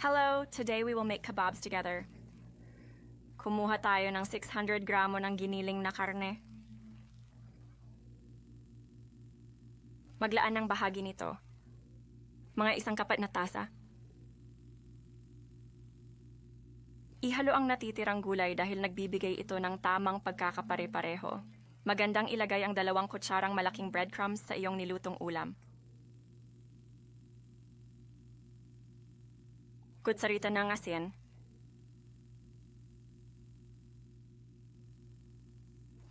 Hello, today we will make kebabs together. Kumuha tayo ng 600 gramo ng giniling na karne. Maglaan ng bahagi nito. Mga isang kapat na tasa. Ihalo ang natitirang gulay dahil nagbibigay ito ng tamang pagkakapare-pareho. Magandang ilagay ang 2 kutsarang malaking breadcrumbs sa iyong nilutong ulam. Kutsarita ng asin.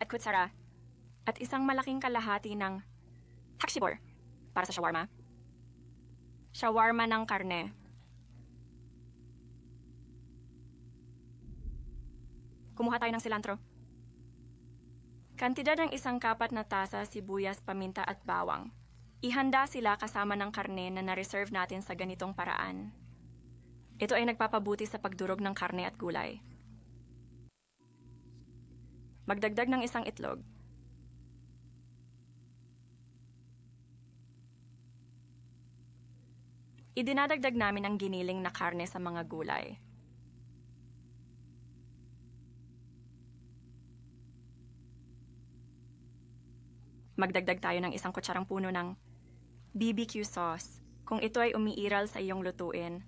At kutsara. At isang malaking kalahati ng hakshibor para sa shawarma. Shawarma ng karne. Kumuha tayo ng cilantro. Kantidad ng 1 kapat na tasa sibuyas, paminta at bawang. Ihanda sila kasama ng karne na na-reserve natin sa ganitong paraan. Ito ay nagpapabuti sa pagdurog ng karne at gulay. Magdagdag ng 1 itlog. Idinadagdag namin ang giniling na karne sa mga gulay. Magdagdag tayo ng 1 kutsarang puno ng BBQ sauce kung ito ay umiiral sa iyong lutuin.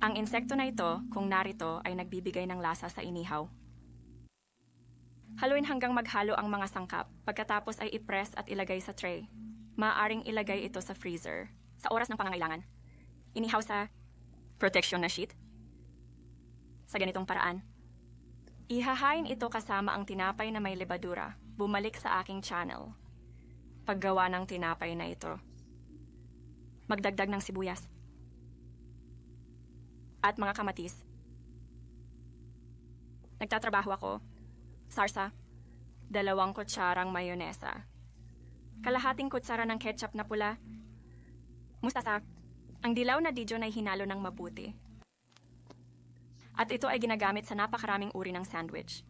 Ang insekto na ito, kung narito, ay nagbibigay ng lasa sa inihaw. Haluin hanggang maghalo ang mga sangkap. Pagkatapos ay i-press at ilagay sa tray. Maaaring ilagay ito sa freezer. Sa oras ng pangangailangan. Inihaw sa protection na sheet. Sa ganitong paraan. Ihahain ito kasama ang tinapay na may lebadura. Bumalik sa aking channel. Paggawa ng tinapay na ito. Magdagdag ng sibuyas. At mga kamatis. Nagtatrabaho ako. Sarsa. 2 kutsarang mayonesa. Kalahating kutsara ng ketchup na pula. Mustasa. Ang dilaw na Dijon ay hinalo ng mabuti. At ito ay ginagamit sa napakaraming uri ng sandwich.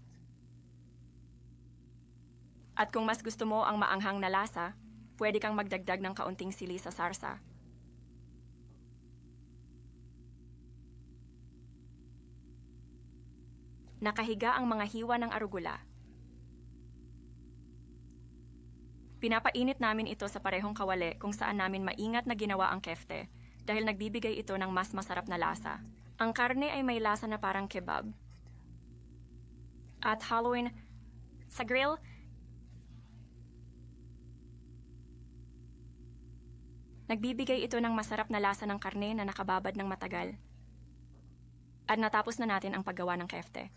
At kung mas gusto mo ang maanghang na lasa, pwede kang magdagdag ng kaunting sili sa sarsa. Nakahiga ang mga hiwa ng arugula. Pinapainit namin ito sa parehong kawali kung saan namin maingat na ginawa ang kefte dahil nagbibigay ito ng mas masarap na lasa. Ang karne ay may lasa na parang kebab. At haluin sa grill. Nagbibigay ito ng masarap na lasa ng karne na nakababad ng matagal. At natapos na natin ang paggawa ng kefte.